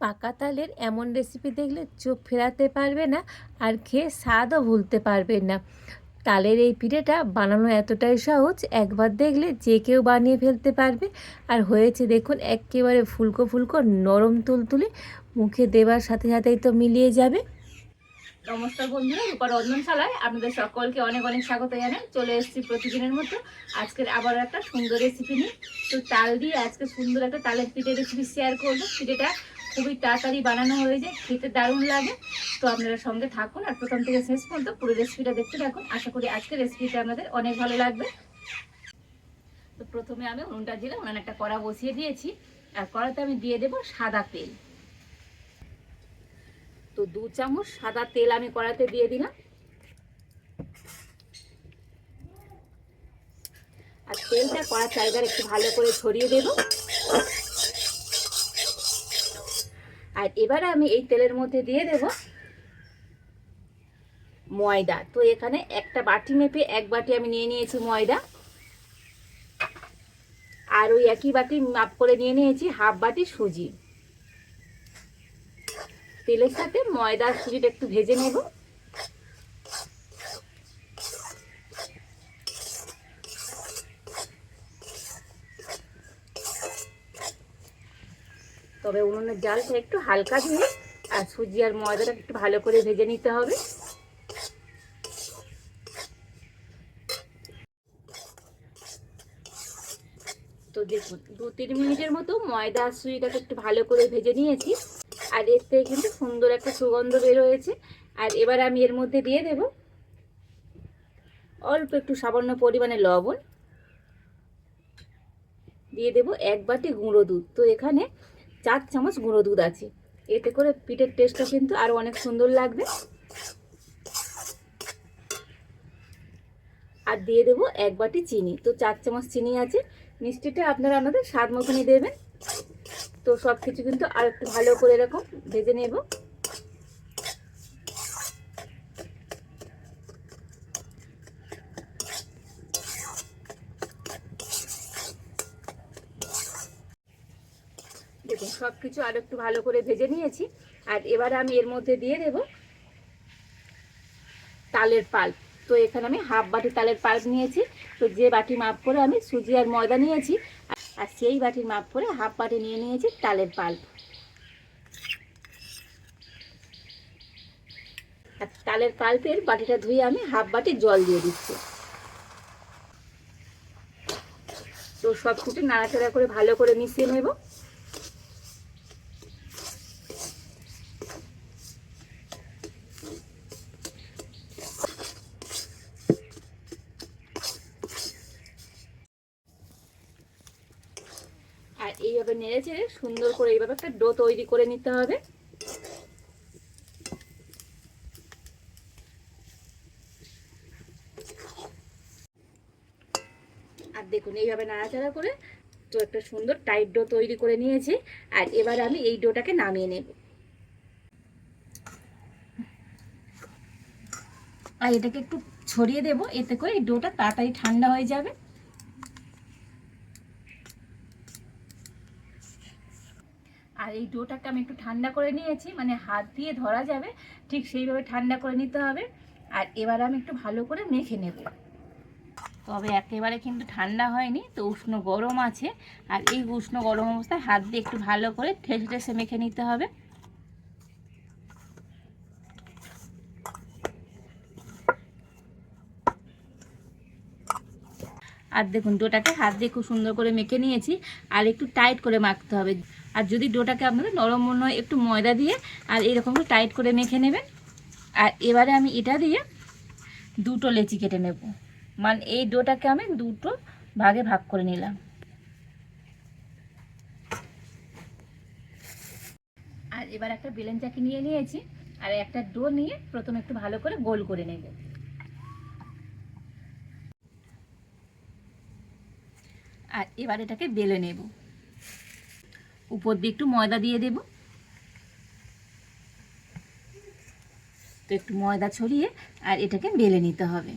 পাকা তালের এমন রেসিপি দেখলে চোখ ফেরাতে পারবে না, আর খেয়ে স্বাদও ভুলতে পারবে না। তালের এই পিঠেটা বানানো এতটাই সহজ, একবার দেখলে যে কেউ বানিয়ে ফেলতে পারবে। আর হয়েছে দেখুন, একেবারে ফুলকো ফুলকো নরম তুলতুলে, মুখে দেওয়ার সাথে সাথেই তো মিলিয়ে যাবে। নমস্কার বন্ধুরা, রূপা রন্ধনশালায় আপনাদের সকলকে অনেক অনেক স্বাগত জানাই। চলে এসেছি প্রতিদিনের মতো আজকের আবার একটা সুন্দর রেসিপি নিয়ে। তো তাল দিয়ে আজকে সুন্দর একটা তালের পিঠে রেসিপি শেয়ার করবো। পিঠেটা খুবই তাড়াতাড়ি বানানো হয়ে যায়, খেতে দারুণ লাগে। তো আপনারা সঙ্গে থাকুন আর প্রথম থেকে শেষ পর্যন্ত পুরো রেসিপিটা দেখতে থাকুন। আশা করি আজকের রেসিপিটা আপনাদের অনেক ভালো লাগবে। তো প্রথমে আমি উনুনটা দিলাম, উনানে একটা কড়া বসিয়ে দিয়েছি। আর কড়াতে আমি দিয়ে দেবো সাদা তেল। তো 2 চামচ সাদা তেল আমি কড়াতে দিয়ে দিলাম। আর তেলটা কড়ার চারিধারে একটু ভালো করে ছড়িয়ে দেব। আর এবারে আমি এই তেলের মধ্যে দিয়ে দেব ময়দা। তো এখানে একটা বাটি মেপে 1 বাটি আমি নিয়ে নিয়েছি ময়দা। আর ওই একই বাটি মাপ করে নিয়ে নিয়েছি হাফ বাটি সুজি। তেলের সাথে ময়দা আর সুজিটা একটু ভেজে নেব। তবে উনুনের জালটা একটু হালকা দিয়ে আর সুজি আর ময়দাটা একটু ভালো করে ভেজে নিতে হবে। তো দেখুন 2-3 মিনিটের মতো ময়দা আর সুজিটাকে একটু ভালো করে ভেজে নিয়েছি। আর এর থেকে কিন্তু সুন্দর একটা সুগন্ধ বের হয়েছে। আর এবার আমি এর মধ্যে দিয়ে দেব অল্প একটু সামান্য পরিমাণে লবণ, দিয়ে দেব 1 বাটি গুঁড়ো দুধ। তো এখানে 4 চামচ গুঁড়ো দুধ আছে, এতে করে পিঠের টেস্টটা কিন্তু আরও অনেক সুন্দর লাগবে। আর দিয়ে দেব 1 বাটি চিনি। তো 4 চামচ চিনি আছে। মিষ্টিটা আপনারা আপনাদের স্বাদ মতনই দেবেন। তো সব কিছু কিন্তু আর একটু ভালো করে এরকম ভেজে নেব। দেখুন সব কিছু আর একটু ভালো করে ভেজে নিয়েছি। আর এবারে আমি এর মধ্যে দিয়ে দেব তালের পাল্প। তো এখানে আমি হাফ বাটি তালের পাল্প নিয়েছি। তো যে বাটি মাপ করে আমি সুজি আর ময়দা নিয়েছি, আর সেই বাটির মাপ করে হাফ বাটি নিয়ে নিয়েছি তালের পাল্প। আর তালের পাল্পের বাটিটা ধুয়ে আমি হাফ বাটি জল দিয়ে দিচ্ছি। তো সব কিছু নাড়াচাড়া করে ভালো করে মিশিয়ে নেব। আর এইভাবে নেড়ে চেড়ে সুন্দর করে এইভাবে একটা ডো তৈরি করে নিতে হবে। আর দেখুন এইভাবে নাড়াচাড়া করে তো একটা সুন্দর টাইট ডো তৈরি করে নিয়েছি। আর এবার আমি এই ডোটাকে নামিয়ে নেব। আর এটাকে একটু ছড়িয়ে দেব, এতে করে এই ডোটা তাড়াতাড়ি ঠান্ডা হয়ে যাবে। আর এই ডোটাকে আমি একটু ঠান্ডা করে নিয়েছি, মানে হাত দিয়ে ধরা যাবে ঠিক সেইভাবে ঠান্ডা করে নিতে হবে। আর এবার আমি একটু ভালো করে মেখে নেব। তবে একেবারে কিন্তু ঠান্ডা হয়নি, তো উষ্ণ গরম আছে। আর এই উষ্ণ গরম অবস্থায় হাত দিয়ে একটু ভালো করে ঠেসে ঠেসে মেখে নিতে হবে। আর দেখুন ডোটাকে হাত দিয়ে খুব সুন্দর করে মেখে নিয়েছি। আর একটু টাইট করে মাখতে হবে। আর যদি ডোটাকে আপনাদের নরম মনে হয় একটু ময়দা দিয়ে আর এরকম করে টাইট করে মেখে নেবেন। আর এবারে আমি এটা দিয়ে 2টো লেচি কেটে নেব। মানে এই ডোটাকে আমি 2টো ভাগে ভাগ করে নিলাম। আর এবার একটা বেলেন চাকি নিয়ে নিয়েছি। আর একটা ডো নিয়ে প্রথমে একটু ভালো করে গোল করে নেব। আর এবার এটাকে বেলে নেব। উপর দিয়ে একটু ময়দা দিয়ে দেব। তো একটু ময়দা ছড়িয়ে আর এটাকে বেলে নিতে হবে।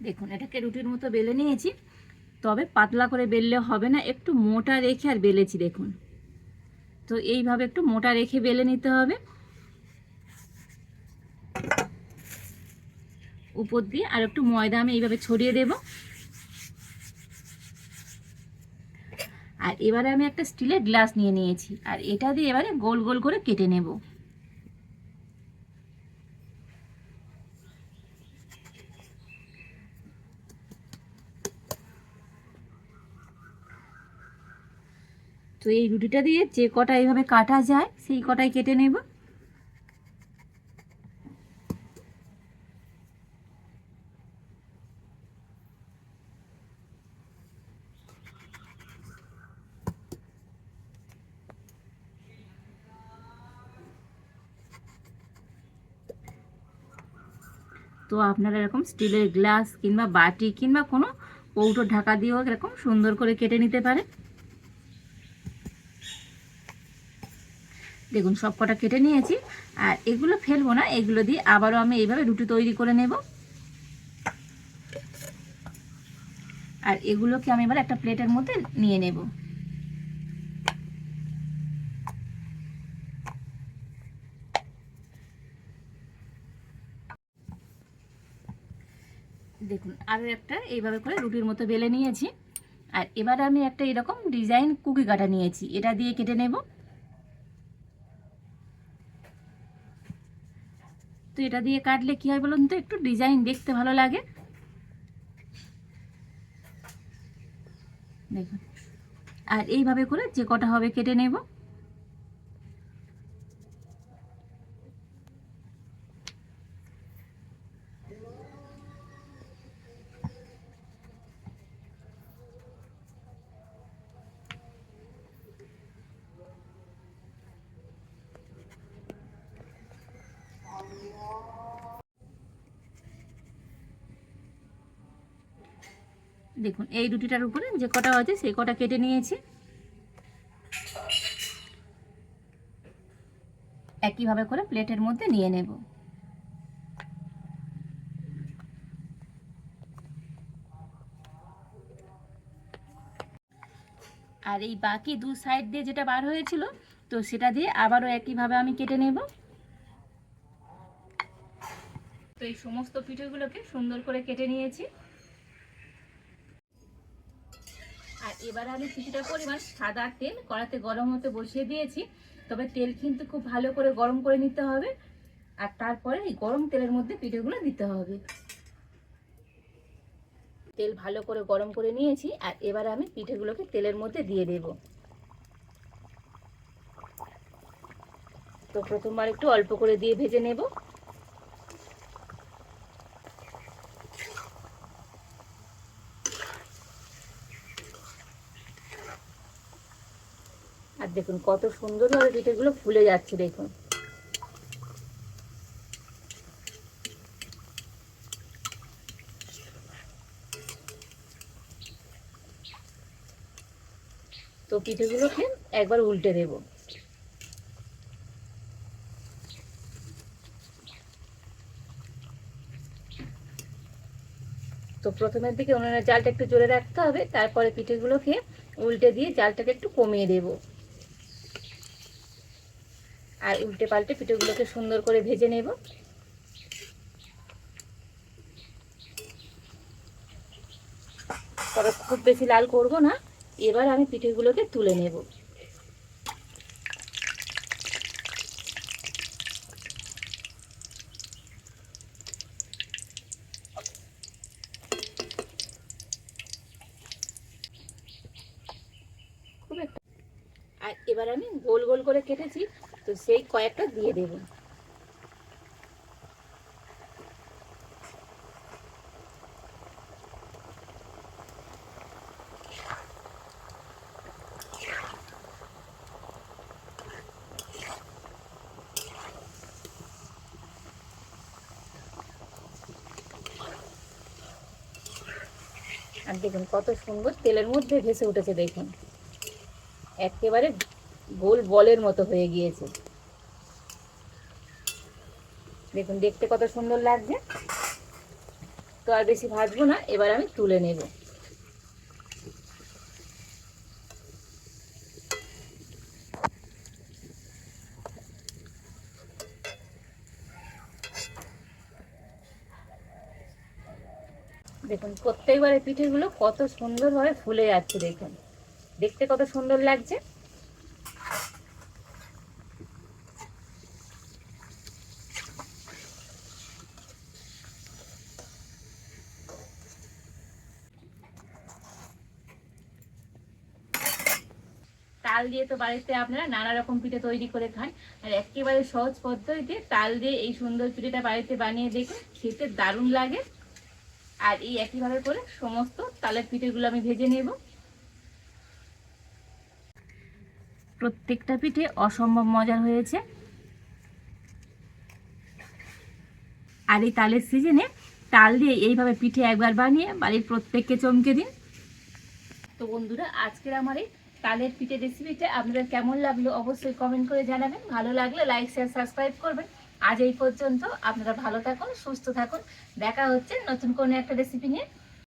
দেখুন এটাকে রুটির মতো বেলে নিয়েছি, তবে পাতলা করে বেললে হবে না, একটু মোটা রেখে আর বেলেছি দেখুন। তো এইভাবে একটু মোটা রেখে বেলে নিতে হবে। উপর দিয়ে আর একটু ময়দা আমি এইভাবে ছড়িয়ে দেব। আর এবারে আমি একটা স্টিলের গ্লাস নিয়ে নিয়েছি, আর এটা দিয়ে এবারে গোল গোল করে কেটে নেব। তো এই রুটিটা দিয়ে যে কটা এইভাবে কাটা যায় সেই কটাই কেটে নেব। তো আপনারা এরকম স্টিলের গ্লাস কিংবা বাটি কিংবা কোনো কৌটোর ঢাকা দিয়েও এরকম সুন্দর করে কেটে নিতে পারেন। দেখুন সব কটা কেটে নিয়েছি, আর এগুলো ফেলবো না, এগুলো দিয়ে আবারও আমি এইভাবে রুটি তৈরি করে নেব। আর এগুলোকে আমি এবার একটা প্লেটের মধ্যে নিয়ে নেব। দেখুন আরও একটা এইভাবে করে রুটির মতো বেলে নিয়েছি, আর এবার আমি একটা এরকম ডিজাইন কুকি কাটা নিয়েছি, এটা দিয়ে কেটে নেব। তো এটা দিয়ে কাটলে কী হয় বলুন তো, একটু ডিজাইন দেখতে ভালো লাগে। দেখুন আর এইভাবে করে যে কটা হবে কেটে নেব। দেখুন এই রুটিটার উপরে যে কটা আছে সেই কটা কেটে নিয়েছি। একইভাবে করে প্লেটের মধ্যে নিয়ে নেব। আর এই বাকি দু সাইড দিয়ে যেটা বার হয়েছিল, তো সেটা দিয়ে আবারও একইভাবে আমি কেটে নেব। তো এই সমস্ত পিঠেগুলোকে সুন্দর করে কেটে নিয়েছি। আর এবারে আমি কিছুটা পরিমাণ সাদা তেল কড়াতে গরম হতে বসিয়ে দিয়েছি, তবে তেল কিন্তু খুব ভালো করে গরম করে নিতে হবে। আর তারপরে এই গরম তেলের মধ্যে পিঠেগুলো দিতে হবে। তেল ভালো করে গরম করে নিয়েছি, আর এবারে আমি পিঠেগুলোকে তেলের মধ্যে দিয়ে দেব। তো প্রথমবার একটু অল্প করে দিয়ে ভেজে নেব। আর দেখুন কত সুন্দরভাবে পিঠেগুলো ফুলে যাচ্ছে দেখুন। তো পিঠেগুলোকে একবার উল্টে দেব। তো প্রথমের দিকে উনুনের জালটা একটু জোরে রাখতে হবে, তারপরে পিঠেগুলোকে উল্টে দিয়ে জালটাকে একটু কমিয়ে দেব। আর উল্টে পাল্টে পিঠেগুলোকে সুন্দর করে ভেজে নেব। তবে খুব বেশি লাল করব না। এবার আমি পিঠেগুলোকে তুলে নেব। খুব একটা আর এবার আমি গোল গোল করে কেটেছি, তো সেই কয়েকটা দিয়ে দেব। আর দেখুন কত সুন্দর তেলের মধ্যে ভেসে উঠেছে দেখুন, একেবারে গোল বলের মতো হয়ে গিয়েছে। দেখুন দেখতে কত সুন্দর লাগছে। তো তো আর বেশি ভাজবো না, এবার আমি তুলে নেব। দেখুন প্রত্যেকবারে পিঠেগুলো কত সুন্দরভাবে ফুলে যাচ্ছে, দেখুন দেখতে কত সুন্দর লাগছে। তাল দিয়ে তো বাড়িতে আপনারা নানা রকম পিঠে তৈরি করে খান, আর একেবারে সহজ পদ্ধতিতে তাল দিয়ে এই সুন্দর পিঠেটা বাড়িতে বানিয়ে দেখুন, খেতে দারুণ লাগে। আর এই একইভাবে করে সমস্ত তালের পিঠেগুলো আমি ভেজে নেব। প্রত্যেকটা পিঠে অসম্ভব মজার হয়েছে। আর এই তালের সিজনে তাল দিয়ে এইভাবে পিঠে একবার বানিয়ে বাড়ির প্রত্যেককে চমকে দিন। তো বন্ধুরা, আজকের আমার এই তালের পিঠে রেসিপিটা আপনাদের কেমন লাগলো অবশ্যই কমেন্ট করে জানাবেন। ভালো লাগলে লাইক শেয়ার সাবস্ক্রাইব করবেন। আজ এই পর্যন্ত, আপনারা ভালো থাকুন, সুস্থ থাকুন। দেখা হচ্ছে নতুন কোনো একটা রেসিপি নিয়ে।